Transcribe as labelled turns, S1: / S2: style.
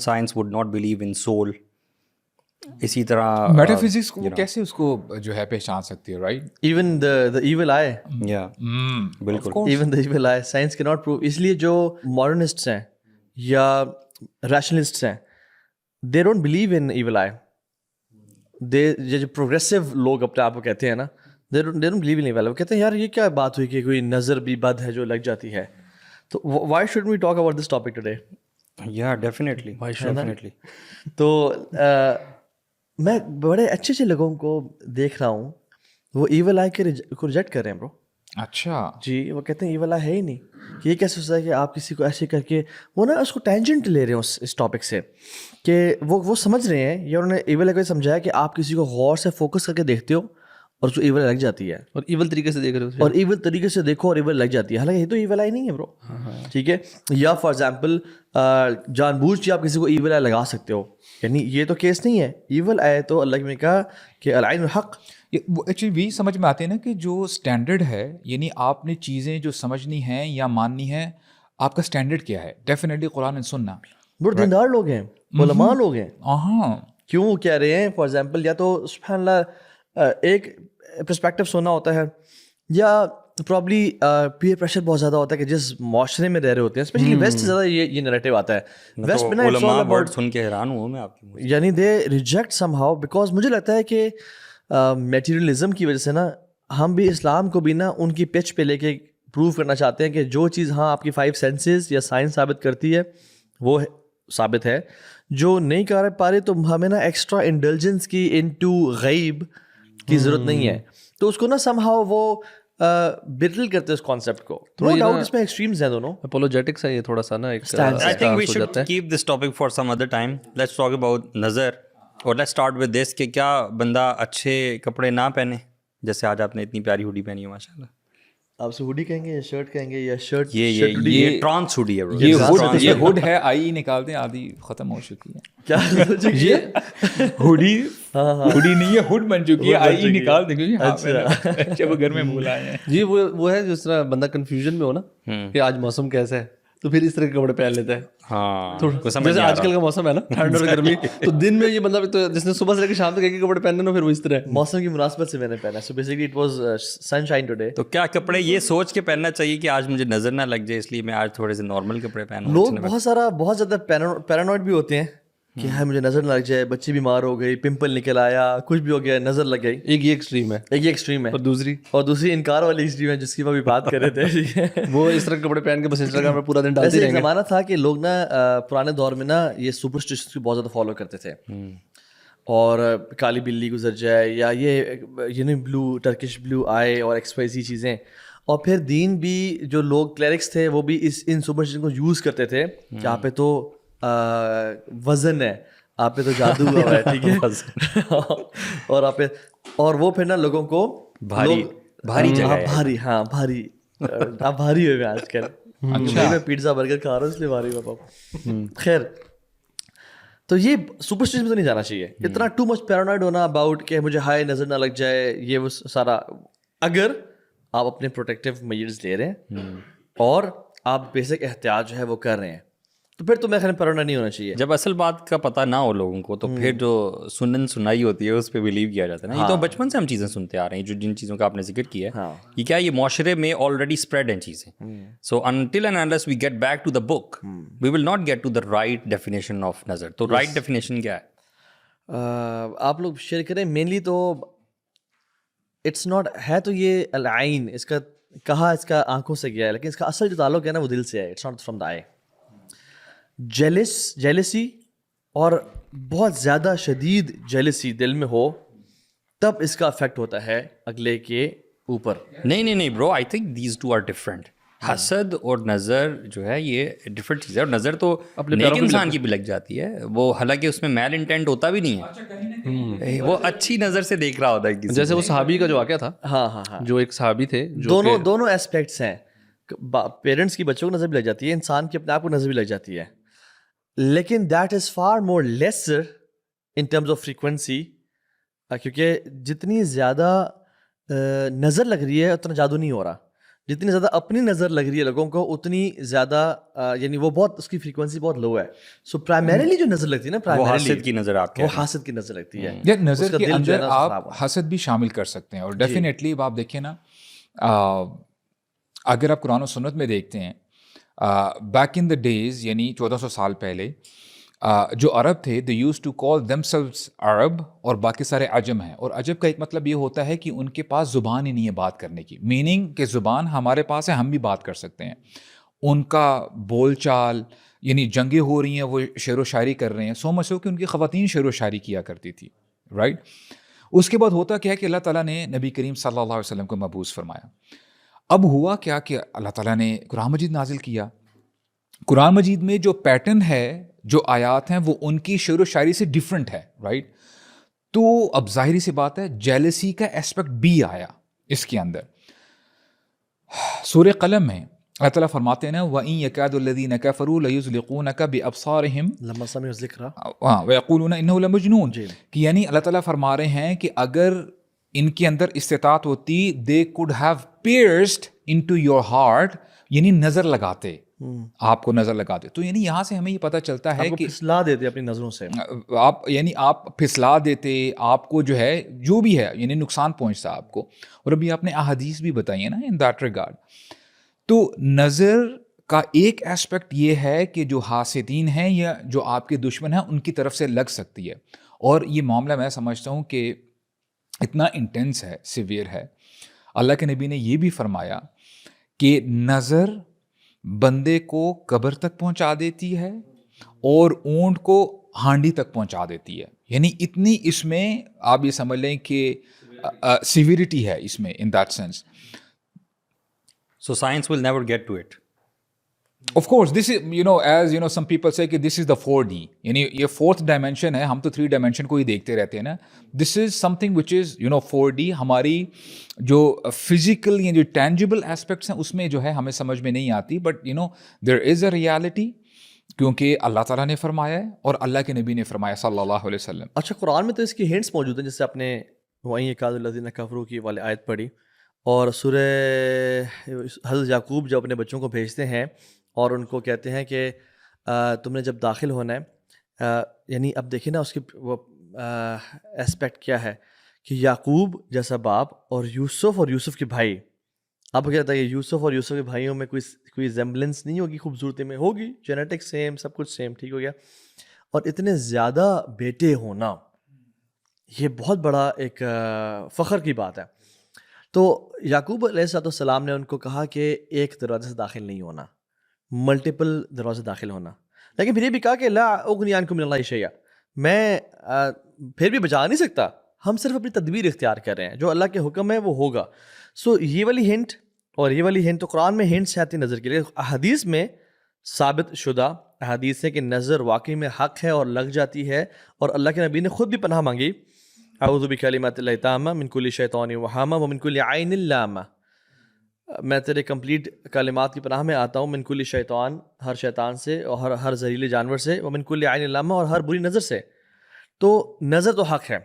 S1: science would not believe in soul. اسی طرح
S2: meta physics کو کیسے اس کو جو ہے پہچان سکتی ہے, right?
S3: Even the evil eye,
S1: بالکل
S3: even the evil eye science cannot prove. اس لیے جو ماڈرنسٹس ہیں یا ریشنلسٹس ہیں, they don't believe in evil eye. جو پروگریسو لوگ اپنے آپ کو کہتے ہیں نا, they don't believe in evil eye. وہ کہتے ہیں یار یہ کیا بات ہوئی کہ کوئی نظر بھی بد ہے جو لگ جاتی ہے. تو why shouldn't we talk about this topic today?
S1: Yeah, definitely.
S3: تو میں بڑے اچھے لوگوں کو دیکھ رہا ہوں وہ ایول آئی کو ریجیکٹ کر رہے ہیں برو.
S2: اچھا
S3: جی, وہ کہتے ہیں ایول آئی ہے ہی نہیں. یہ کیسے ہوتا ہے کہ آپ کسی کو ایسے کر کے وہ نا اس کو ٹینجنٹ لے رہے ہیں اس ٹاپک سے, کہ وہ سمجھ رہے ہیں یا انہوں نے ایول آئی کو سمجھایا کہ آپ کسی کو غور سے فوکس کر کے دیکھتے ہو اور اس کو ایول لگ جاتی ہے,
S4: اور ایول طریقے سے دیکھ رہے ہو,
S3: اور ایول طریقے سے دیکھو اور ایول لگ جاتی ہے. حالانکہ یہ تو ایول آئی نہیں ہے برو, ٹھیک ہے. یا فار ایگزامپل جان بوجھ کے آپ کسی کو ایول آئی لگا سکتے ہو, یعنی یہ تو کیس نہیں ہے. ایول آئی تو اللہ نے کہا کہ العین الحق.
S2: ایکچولی بھی سمجھ میں آتے ہیں نا کہ جو اسٹینڈرڈ ہے, یعنی آپ نے چیزیں جو سمجھنی ہیں یا ماننی ہیں, آپ کا اسٹینڈرڈ کیا ہے. ڈیفینیٹلی قرآن اینڈ سننا.
S3: بڑے دیندار لوگ ہیں, علماء لوگ ہیں.
S2: ہاں
S3: کیوں کہہ رہے ہیں فار ایگزامپل, یا تو سبحان اللہ ایک پرسپیکٹو سونا ہوتا ہے, یا پرابلی پیئر پریشر بہت زیادہ ہوتا ہے کہ جس معاشرے میں رہ رہے ہوتے ہیں, اسپیشلی ویسٹ سے زیادہ یہ نیریٹو آتا ہے. ویسٹ میں
S1: علماء ورڈ سن کے حیران ہوں میں آپ کی,
S3: یعنی دے ریجیکٹ سم ہاؤ, بیکاز مجھے لگتا ہے کہ میٹیریلزم کی وجہ سے نا ہم بھی اسلام کو بھی نا ان کی پچ پہ لے کے پروو کرنا چاہتے ہیں کہ جو چیز ہاں آپ کی 5 سینسز یا سائنس ثابت کرتی ہے وہ ثابت ہے, جو نہیں کر پا رہے تو ہمیں نا ایکسٹرا انڈلجنس کی انٹو غیب کی ضرورت نہیں ہے. تو اس کو نا سم ہاؤ وہ برٹل کرتے ہیں اس کانسیپٹ کو. نو ڈاؤٹ اس میں ایکسٹریمز ہیں دونوں,
S4: اپولوجیٹکس ہے یہ تھوڑا سا نا ایک.
S1: I think we should keep this topic for some other time. Let's talk about نظر, اور let's start with this کہ کیا بندہ اچھے کپڑے نہ پہنے, جیسے آج آپ نے اتنی پیاری ہوڈی پہنی ہے ماشاء اللہ.
S3: آپ سے ہوڈی کہیں گے یا شرٹ کہیں گے, یا شرٹ
S1: یہ ٹرانس ہوڈی ہے bro.
S2: یہ ہوڈ ہے, آئی نکالتے ہیں, آدھی ختم ہو چکی ہے.
S3: کیا
S2: یہ ہوڈی نہیں ہے, ہوڈ بن چکی ہے, آئی نکال دیں کیونکہ جب گھر میں بھول آئے ہیں.
S4: جی وہ ہے جس طرح بندہ کنفیوژن میں ہو نا کہ آج موسم کیسا ہے, تو پھر اس طرح کے کپڑے پہن لیتا ہے.
S1: ہاں
S4: جیسے آج کل کا موسم ہے نا, ٹھنڈ اور گرمی, تو دن میں یہ بندہ تو جس نے صبح سے لے کے شام تک ایک ہی کپڑے پہننے نا, پھر وہ اس طرح
S3: موسم کی مناسبت سے میں نے پہنا. So basically it was sunshine today.
S1: تو کیا کپڑے یہ سوچ کے پہننا چاہیے کہ آج مجھے نظر نہ لگ جائے, اس لیے میں آج تھوڑے سے نارمل کپڑے پہنوں.
S3: لوگ بہت زیادہ پیرانوئڈ بھی ہوتے ہیں کہ ہاں مجھے نظر نہ لگ جائے, بچی بیمار ہو گئی, پمپل نکل آیا, کچھ بھی ہو گیا, نظر لگ گئی.
S4: ایک یہ ایکسٹریم ہے,
S3: ایک یہ ایکسٹریم ہے,
S4: اور
S3: دوسری انکار والی ایکسٹریم ہے جس کی ابھی بات کر رہے تھے.
S4: وہ اس طرح کے کپڑے پہن کے بس انسٹاگرام پہ پورا دن ڈالتے
S3: ایسے
S4: رہیں گے.
S3: زمانہ تھا کہ لوگ نا پرانے دور میں نا یہ سپرسٹیشنز کو بہت زیادہ فالو کرتے تھے, اور کالی بلی گزر جائے یا یہ بلو ٹرکش بلو آئے اور ایکسپائزی چیزیں. اور پھر دین بھی جو لوگ کلیرکس تھے وہ بھی ان سپرسٹیشن کو یوز کرتے تھے کہ آپ پہ تو وزن ہے, آپ پہ تو جادو ہوا ہے, ٹھیک ہے, اور آپ پہ, اور وہ پھر نا لوگوں کو بھاری آپ بھاری ہوئے آج کل. میں پیزا برگر کھا رہا ہوں اس لیے بھاری ہوا. خیر, تو یہ سپرسٹیشن میں تو نہیں جانا چاہیے اتنا ٹو مچ پیرانوئڈ ہونا اباؤٹ کہ مجھے ہائے نظر نہ لگ جائے, یہ وہ سارا. اگر آپ اپنے پروٹیکٹیو میجرز لے رہے ہیں اور آپ بیسک احتیاط جو ہے وہ کر رہے ہیں, تو پھر تو میرے خیال میں پیرانوئڈ نہیں ہونا چاہیے.
S1: جب اصل بات کا پتہ نہ ہو لوگوں کو تو پھر جو سنائی ہوتی ہے اس پہ بلیو کیا جاتا ہے نا. یہ تو بچپن سے ہم چیزیں سنتے آ رہے ہیں, جو جن چیزوں کا آپ نے ذکر کیا ہے, یہ کیا یہ معاشرے میں آلریڈی اسپریڈ ہیں چیزیں. So until and unless we get back to the book we will not get to the right definition of نظر. تو رائٹ ڈیفینیشن کیا ہے
S3: آپ لوگ شیئر کریں. مینلی تو اٹس ناٹ ہے, تو یہ العین اس کا کہا اس کا آنکھوں سے گیا ہے, لیکن اس کا اصل جو تعلق ہے نا وہ دل سے ہے. It's not from the eye. Jealousy اور بہت زیادہ شدید جیلسی دل میں ہو تب اس کا افیکٹ ہوتا ہے اگلے کے اوپر.
S1: نہیں bro, I think these two are different. حسد اور نظر جو ہے یہ ڈفرینٹ چیز ہے, اور نظر تو نیک انسان کی بھی لگ جاتی ہے, وہ حالانکہ اس میں میل انٹینٹ ہوتا بھی نہیں ہے, وہ اچھی نظر سے دیکھ رہا ہوتا ہے.
S4: جیسے وہ صحابی کا جو واقعہ تھا,
S3: ہاں
S4: جو ایک صحابی تھے,
S3: دونوں ایسپیکٹس ہیں. پیرنٹس کی بچوں کو نظر بھی لگ جاتی ہے, انسان کی اپنے آپ کو نظر بھی لگ جاتی ہے, لیکن that is for more lesser in terms of frequency, کیونکہ جتنی زیادہ نظر لگ رہی ہے اتنا جادو نہیں ہو رہا. جتنی زیادہ اپنی نظر لگ رہی ہے لوگوں کو اتنی زیادہ یعنی وہ بہت اس کی فریکوینسی بہت لو ہے. سو پرائمریلی جو نظر لگتی ہے نا
S1: وہ حاسد کی نظر آپ
S3: وہ حاسد کی نظر لگتی ہے.
S2: یا نظر کے اندر آپ حسد بھی شامل کر سکتے ہیں. اور ڈیفینیٹلی آپ دیکھیں نا, اگر آپ قرآن و سنت میں دیکھتے ہیں بیک ان دا ڈیز یعنی 1400 سال پہلے جو عرب تھے they used to call themselves عرب, اور باقی سارے عجم ہیں. اور عجب کا ایک مطلب یہ ہوتا ہے کہ ان کے پاس زبان ہی نہیں ہے بات کرنے کی, میننگ کہ زبان ہمارے پاس ہے, ہم بھی بات کر سکتے ہیں. ان کا بول چال یعنی جنگیں ہو رہی ہیں وہ شعر و شاعری کر رہے ہیں, سو مچ ہو کہ ان کی خواتین شعر و شاعری کیا کرتی تھی, رائٹ. اس کے بعد ہوتا کیا ہے کہ اللہ تعالیٰ نے نبی کریم صلی اللہ علیہ وسلم کو مبعوث فرمایا. اب ہوا کیا کہ اللہ تعالیٰ نے قرآن مجید نازل کیا. قرآن مجید میں جو پیٹرن ہے, جو آیات ہیں, وہ ان کی شعر و شاعری سے ڈیفرنٹ ہے, رائٹ. تو اب ظاہری سی بات ہے جیلسی کا ایسپیکٹ بھی آیا اس کے اندر. سورہ قلم میں اللہ تعالیٰ فرماتے ہیں نا وَإِن يَكَادُ الَّذِينَ كَفَرُوا لَيُزْلِقُونَكَ بِأَبْصَارِهِمْ
S3: لما سمعوا الذکر
S2: وَيَقُولُونَ إِنَّهُ لَمَجْنُونٌ, کہ یعنی اللہ تعالیٰ فرما رہے ہیں کہ اگر ان کے اندر استطاعت ہوتی they could have pierced into your heart, یعنی نظر لگاتے, آپ کو نظر لگاتے. تو یعنی یہاں سے ہمیں یہ پتہ چلتا ہے کہ
S3: پھسلا دیتے اپنی نظروں سے,
S2: آپ یعنی آپ پھسلا دیتے, آپ کو جو ہے جو بھی ہے یعنی نقصان پہنچتا آپ کو. اور ابھی آپ نے احادیث بھی بتائی ہیں نا ان دیٹ ریگارڈ. تو نظر کا ایک ایسپیکٹ یہ ہے کہ جو حاسدین ہیں یا جو آپ کے دشمن ہیں ان کی طرف سے لگ سکتی ہے. اور یہ معاملہ میں سمجھتا ہوں کہ اتنا انٹینس ہے, سیویئر ہے. اللہ کے نبی نے یہ بھی فرمایا کہ نظر بندے کو قبر تک پہنچا دیتی ہے اور اونٹ کو ہانڈی تک پہنچا دیتی ہے. یعنی اتنی اس میں آپ یہ سمجھ لیں کہ سیویریٹی ہے اس میں in that sense.
S1: So science will never get to it.
S2: Of course, this is, as some people say کہ this is the 4D, یعنی یہ 4th dimension ہے, ہم تو 3 dimension کو ہی دیکھتے رہتے ہیں نا. This is something which is 4D. ہماری جو physical یا جو tangible aspects ہیں اس میں جو ہے ہمیں سمجھ میں نہیں آتی, but there is a reality, کیونکہ اللہ تعالیٰ نے فرمایا ہے اور اللہ کے نبی نے فرمایا صلی اللہ علیہ وسلم.
S3: اچھا, قرآن میں تو اس کی ہنٹس موجود ہیں, جیسے آپ نے وَإِن يَكَادُ الَّذِينَ كَفَرُوا کی والی آیت پڑھی, اور سورہ حضرت یعقوب جب اپنے بچوں کو بھیجتے ہیں اور ان کو کہتے ہیں کہ تم نے جب داخل ہونا ہے, یعنی اب دیکھیں نا اس کی وہ اسپیکٹ کیا ہے کہ یعقوب جیسا باپ اور یوسف کے بھائی. آپ کو کیا بتائیے, یوسف اور یوسف کے بھائیوں میں کوئی ریزمبلنس نہیں ہوگی, خوبصورتی میں ہوگی, جینیٹک سیم, سب کچھ سیم, ٹھیک ہو گیا. اور اتنے زیادہ بیٹے ہونا یہ بہت بڑا ایک فخر کی بات ہے. تو یعقوب علیہ السلام نے ان کو کہا کہ ایک دروازے سے داخل نہیں ہونا, ملٹیپل دروازے داخل ہونا. لیکن پھر یہ بھی کہا کہ لا اغنی عنکم من اللہ شیئا, میں پھر بھی بچا نہیں سکتا, ہم صرف اپنی تدبیر اختیار کر رہے ہیں, جو اللہ کے حکم ہے وہ ہوگا. سو یہ والی ہنٹ اور یہ والی ہنٹ, تو قرآن میں ہنٹس آتی نظر کے لیے. احادیث میں ثابت شدہ احادیث ہے کہ نظر واقعی میں حق ہے اور لگ جاتی ہے, اور اللہ کے نبی نے خود بھی پناہ مانگی, اعوذ بکلمات اللہ التامہ من کل شیطان وہامہ ومن کل عین لامہ, میں تیرے کمپلیٹ کلمات کی پناہ میں آتا ہوں, من کل شیطان, ہر شیطان سے, اور ہر زہریلے جانور سے, ومن کل عین لامہ, اور ہر بری نظر سے. تو نظر تو حق ہے,